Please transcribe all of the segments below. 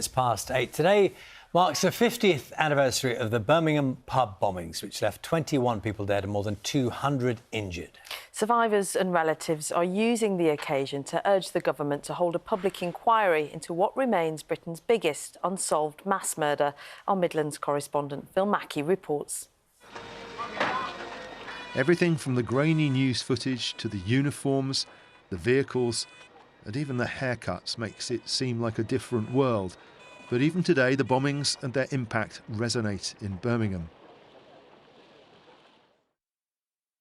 It's past 8. Today marks the 50th anniversary of the Birmingham pub bombings, which left 21 people dead and more than 200 injured. Survivors and relatives are using the occasion to urge the government to hold a public inquiry into what remains Britain's biggest unsolved mass murder. Our Midlands correspondent Phil Mackey reports. Everything from the grainy news footage to the uniforms, the vehicles, and even the haircuts makes it seem like a different world. But even today, the bombings and their impact resonate in Birmingham.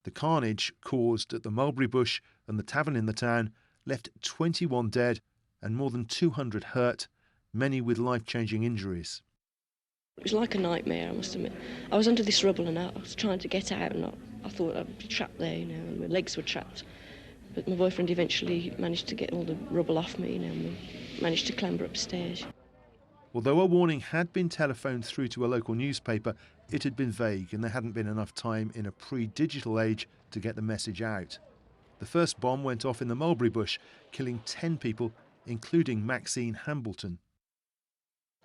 The carnage caused at the Mulberry Bush and the tavern in the town left 21 dead and more than 200 hurt, many with life-changing injuries. It was like a nightmare, I must admit. I was under this rubble and I was trying to get out, and I thought I'd be trapped there, and my legs were trapped. But my boyfriend eventually managed to get all the rubble off me, and we managed to clamber upstairs. Although a warning had been telephoned through to a local newspaper, it had been vague and there hadn't been enough time in a pre-digital age to get the message out. The first bomb went off in the Mulberry Bush, killing 10 people, including Maxine Hambleton.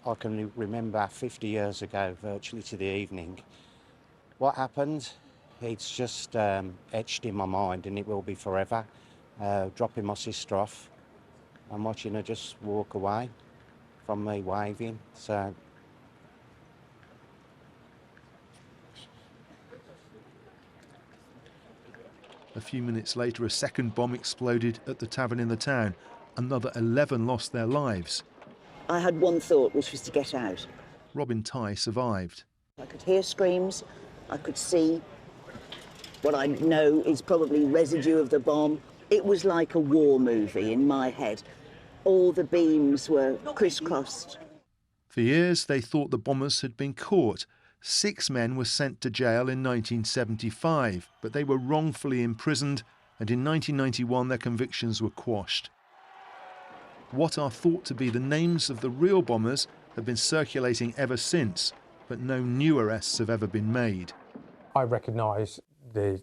I can remember 50 years ago, virtually to the evening. What happened? It's just etched in my mind, and it will be forever. Dropping my sister off and watching her just walk away from me waving. So a few minutes later, a second bomb exploded at the tavern in the town. Another 11 lost their lives. I had one thought, which was to get out. Robin Tighe survived. I could hear screams, I could see what I know is probably residue of the bomb. It was like a war movie in my head. All the beams were crisscrossed. For years, they thought the bombers had been caught. 6 men were sent to jail in 1975, but they were wrongfully imprisoned, and in 1991 their convictions were quashed. What are thought to be the names of the real bombers have been circulating ever since, but no new arrests have ever been made. I recognise the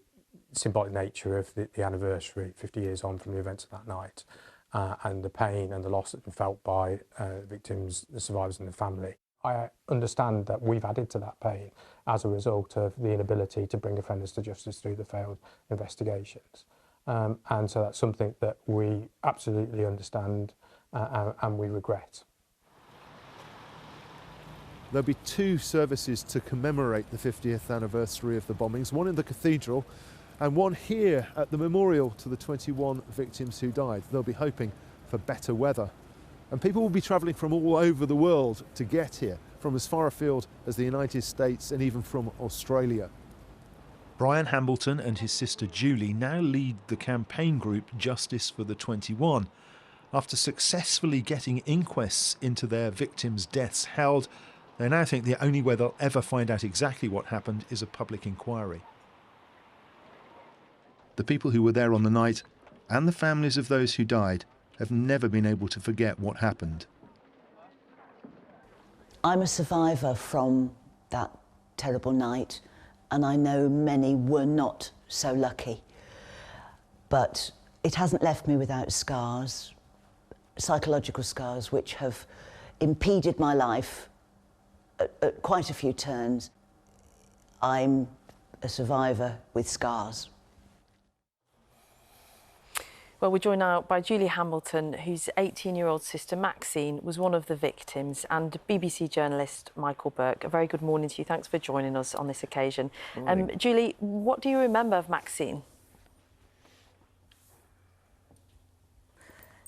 symbolic nature of the anniversary, 50 years on from the events of that night, and the pain and the loss that's been felt by victims, the survivors and the family. I understand that we've added to that pain as a result of the inability to bring offenders to justice through the failed investigations. And so that's something that we absolutely understand and we regret. There'll be 2 services to commemorate the 50th anniversary of the bombings, one in the cathedral and one here at the memorial to the 21 victims who died. They'll be hoping for better weather. And people will be travelling from all over the world to get here, from as far afield as the United States and even from Australia. Brian Hambleton and his sister Julie now lead the campaign group Justice for the 21. After successfully getting inquests into their victims' deaths held, they now think the only way they'll ever find out exactly what happened is a public inquiry. The people who were there on the night, and the families of those who died, have never been able to forget what happened. I'm a survivor from that terrible night, and I know many were not so lucky. But it hasn't left me without scars, psychological scars, which have impeded my life at quite a few turns. I'm a survivor with scars. Well, we're joined now by Julie Hambleton, whose 18-year-old sister Maxine was one of the victims, and BBC journalist Michael Burke. A very good morning to you. Thanks for joining us on this occasion. Julie, what do you remember of Maxine?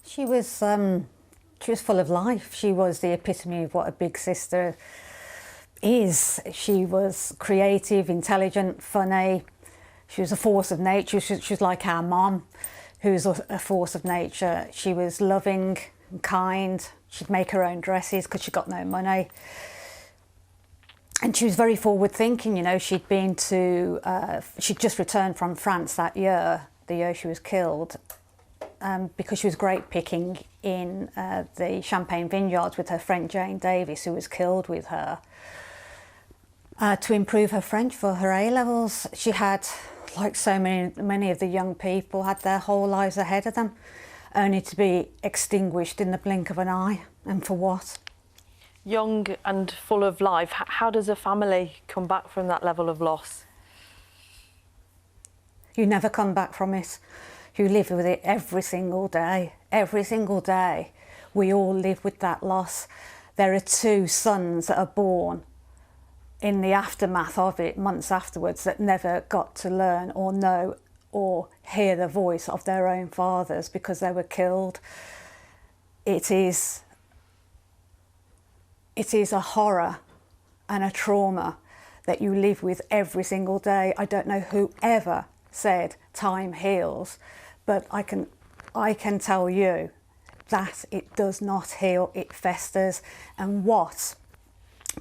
She was full of life. She was the epitome of what a big sister is. She was creative, intelligent, funny. She was a force of nature. She was like our mom, who's a force of nature. She was loving and kind. She'd make her own dresses because she got no money. And she was very forward-thinking. You know, she'd just returned from France that year, the year she was killed, because she was great picking in the Champagne vineyards with her friend Jane Davis, who was killed with her, to improve her French for her A-levels. She had, like so many of the young people, had their whole lives ahead of them, only to be extinguished in the blink of an eye. And for what? young and full of life. How does a family come back from that level of loss? You never come back from it. You live with it every single day. Every single day. We all live with that loss. There are 2 sons that are born in the aftermath of it, months afterwards, that never got to learn or know or hear the voice of their own fathers because they were killed. It is a horror and a trauma that you live with every single day. I don't know whoever said time heals, but I can tell you that it does not heal, it festers. And what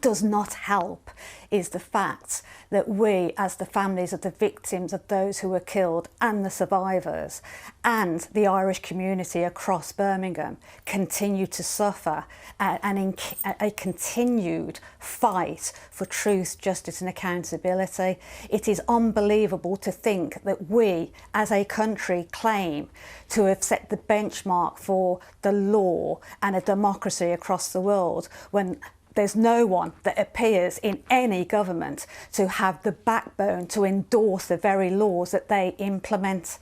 does not help is the fact that we, as the families of the victims of those who were killed and the survivors and the Irish community across Birmingham, continue to suffer a continued fight for truth, justice and accountability. It is unbelievable to think that we as a country claim to have set the benchmark for the law and a democracy across the world when there's no one that appears in any government to have the backbone to endorse the very laws that they implement.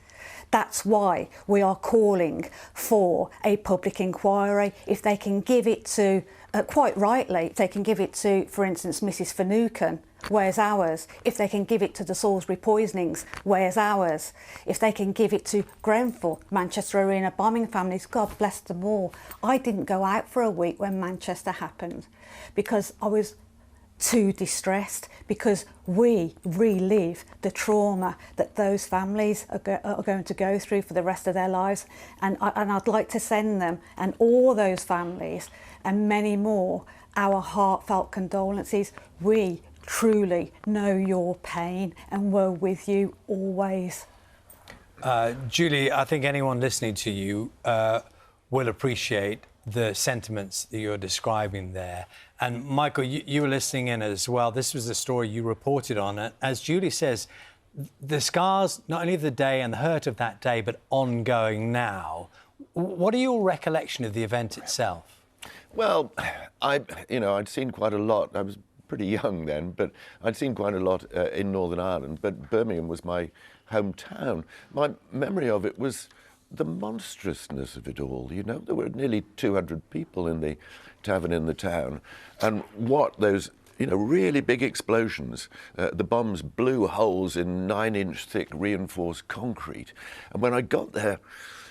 That's why we are calling for a public inquiry. If they can give it to, quite rightly, if they can give it to, for instance, Mrs Finucane, where's ours? If they can give it to the Salisbury poisonings, where's ours? If they can give it to Grenfell, Manchester Arena bombing families, God bless them all. I didn't go out for a week when Manchester happened because I was too distressed, because we relive the trauma that those families are going to go through for the rest of their lives. And I'd like to send them and all those families and many more our heartfelt condolences. We truly know your pain and we're with you always. Julie, I think anyone listening to you will appreciate the sentiments that you're describing there. And Michael, you were listening in as well. This was the story you reported on. As Julie says, the scars, not only of the day and the hurt of that day, but ongoing now. What are your recollection of the event itself? Well, I'd seen quite a lot. I was pretty young then, but I'd seen quite a lot in Northern Ireland. But Birmingham was my hometown. My memory of it was the monstrousness of it all. You know, there were nearly 200 people in the tavern in the town, and what those really big explosions. The bombs blew holes in 9-inch thick reinforced concrete, and when I got there,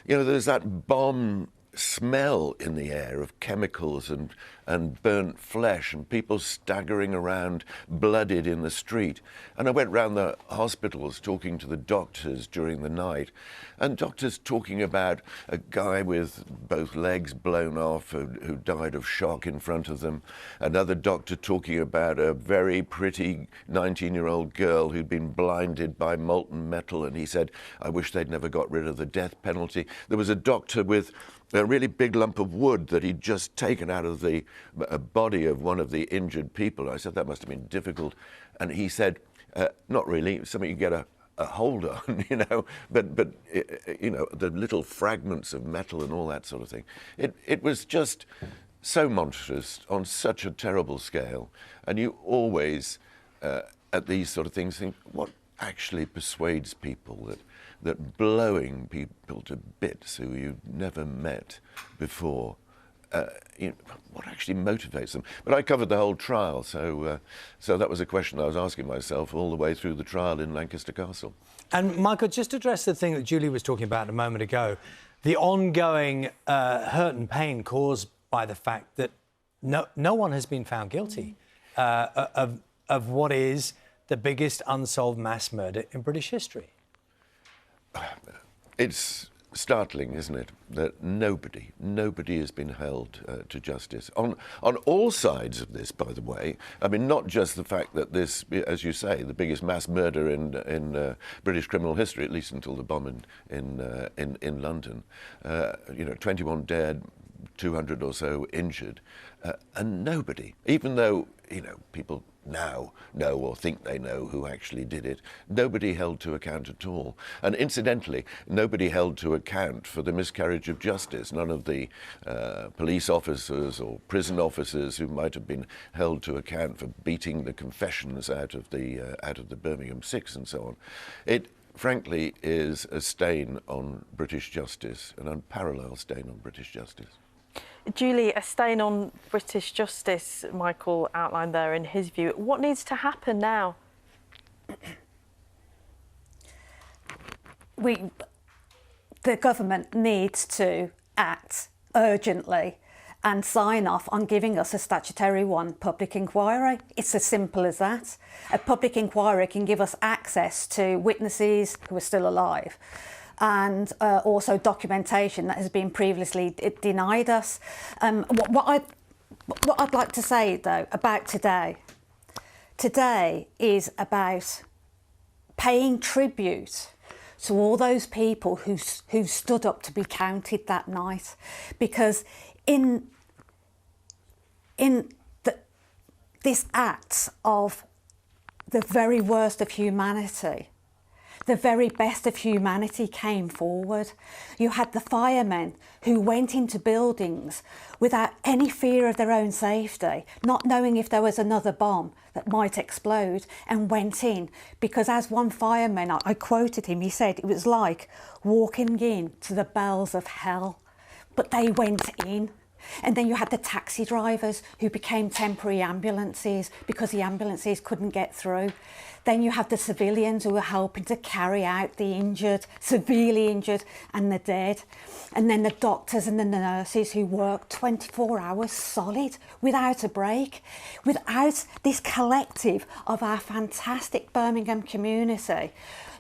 there's that bomb smell in the air of chemicals and burnt flesh and people staggering around bloodied in the street. And I went round the hospitals talking to the doctors during the night, and doctors talking about a guy with both legs blown off who died of shock in front of them, another doctor talking about a very pretty 19-year-old girl who'd been blinded by molten metal, and he said, I wish they'd never got rid of the death penalty. There was a doctor with a really big lump of wood that he'd just taken out of the body of one of the injured people. I said, that must have been difficult. And he said, not really, something you get a hold on, but the little fragments of metal and all that sort of thing. It was just so monstrous on such a terrible scale. And you always, at these sort of things, think, what actually persuades people that blowing people to bits who you've never met before, what actually motivates them? But I covered the whole trial, so that was a question I was asking myself all the way through the trial in Lancaster Castle. And Michael, just address the thing that Julie was talking about a moment ago, the ongoing hurt and pain caused by the fact that no one has been found guilty of what is the biggest unsolved mass murder in British history. It's startling, isn't it, that nobody has been held to justice on all sides of this, by the way. I mean, not just the fact that this, as you say, the biggest mass murder in British criminal history, at least until the bomb in London. 21 dead, 200 or so injured, and nobody, even though, people now know or think they know who actually did it, nobody held to account at all. And incidentally, nobody held to account for the miscarriage of justice. None of the police officers or prison officers who might have been held to account for beating the confessions out of the Birmingham Six and so on. It frankly is a stain on British justice, an unparalleled stain on British justice. Julie, a stain on British justice, Michael outlined there in his view. What needs to happen now? The government needs to act urgently and sign off on giving us a statutory public inquiry. It's as simple as that. A public inquiry can give us access to witnesses who are still alive, and also documentation that has been previously denied us. What I'd like to say, though, about today is about paying tribute to all those people who stood up to be counted that night, because this act of the very worst of humanity, the very best of humanity came forward. You had the firemen who went into buildings without any fear of their own safety, not knowing if there was another bomb that might explode, and went in because, as one fireman, I quoted him, he said it was like walking in to the bells of hell, but they went in. And then you had the taxi drivers who became temporary ambulances because the ambulances couldn't get through. Then you have the civilians who were helping to carry out the injured, severely injured, and the dead. And then the doctors and the nurses who worked 24 hours solid without a break, without this collective of our fantastic Birmingham community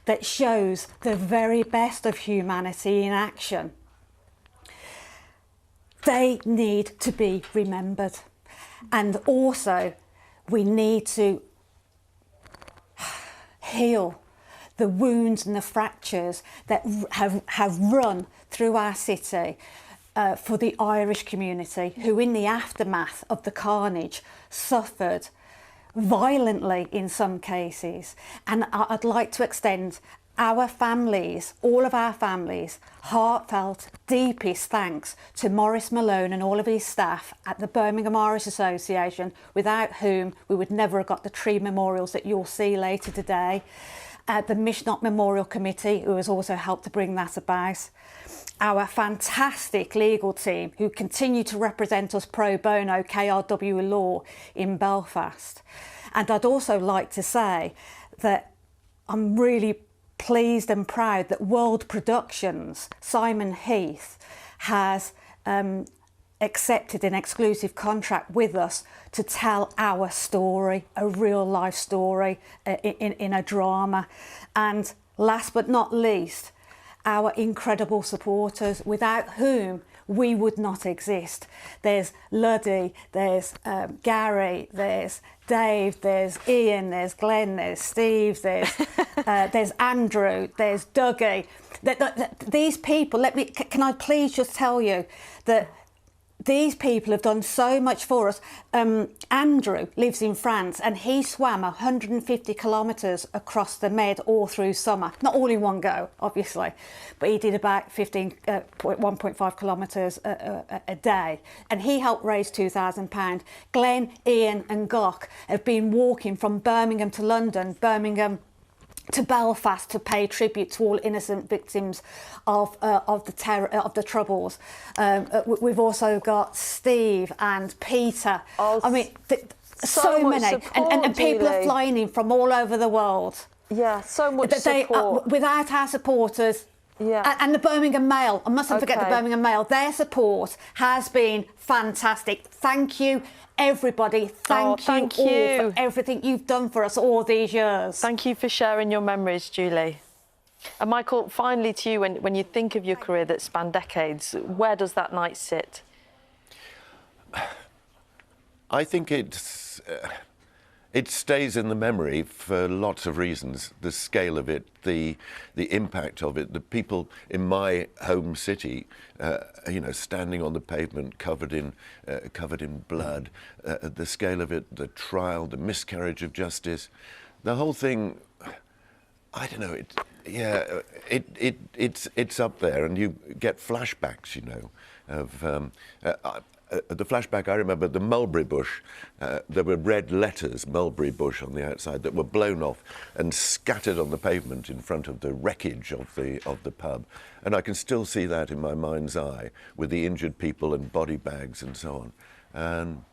that shows the very best of humanity in action. They need to be remembered. And also, we need to heal the wounds and the fractures that have run through our city for the Irish community, who in the aftermath of the carnage suffered violently in some cases. And I'd like to extend our families, all of our families, heartfelt, deepest thanks to Maurice Malone and all of his staff at the Birmingham Irish Association, without whom we would never have got the tree memorials that you'll see later today. The Mishnot Memorial Committee, who has also helped to bring that about. Our fantastic legal team, who continue to represent us pro bono, KRW Law in Belfast. And I'd also like to say that I'm really pleased and proud that World Productions, Simon Heath, has accepted an exclusive contract with us to tell our story, a real life story in a drama. And last but not least, our incredible supporters, without whom we would not exist. There's Luddy, there's Gary, there's Dave, there's Ian, there's Glenn, there's Steve, there's Andrew, there's Dougie. These people, can I please just tell you that these people have done so much for us. Andrew lives in France and he swam 150 kilometres across the Med all through summer. Not all in one go, obviously, but he did about 1.5 kilometres a day. And he helped raise £2,000. Glenn, Ian and Gok have been walking from Birmingham to London, Birmingham to Belfast, to pay tribute to all innocent victims of the terror, of the Troubles. We've also got Steve and Peter. Oh, I mean, so many, support, and people Julie. are flying in from all over the world. Yeah, so much support. Without our supporters. Yeah. And the Birmingham Mail, I mustn't forget the Birmingham Mail, their support has been fantastic. Thank you, everybody. Thank you all for everything you've done for us all these years. Thank you for sharing your memories, Julie. And Michael, finally to you, when you think of your career that spanned decades, where does that night sit? I think it's it stays in the memory for lots of reasons. The scale of it, the impact of it, the people in my home city, standing on the pavement covered in blood, the scale of it, the trial, the miscarriage of justice, the whole thing. I don't know. It's up there, and you get flashbacks, of. The flashback, I remember the mulberry bush. There were red letters, mulberry bush, on the outside that were blown off and scattered on the pavement in front of the wreckage of the pub. And I can still see that in my mind's eye with the injured people and body bags and so on. And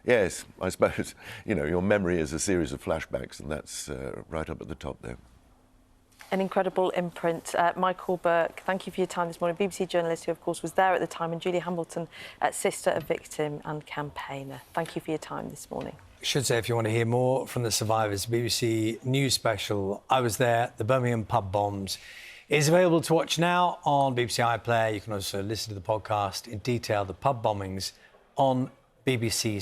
yes, I suppose, your memory is a series of flashbacks, and that's right up at the top there. An incredible imprint. Michael Burke, thank you for your time this morning. BBC journalist who, of course, was there at the time, and Julie Hambleton, sister of victim and campaigner. Thank you for your time this morning. I should say, if you want to hear more from the survivors, BBC News special, I Was There, the Birmingham pub bombs, is available to watch now on BBC iPlayer. You can also listen to the podcast in detail, the pub bombings, on BBC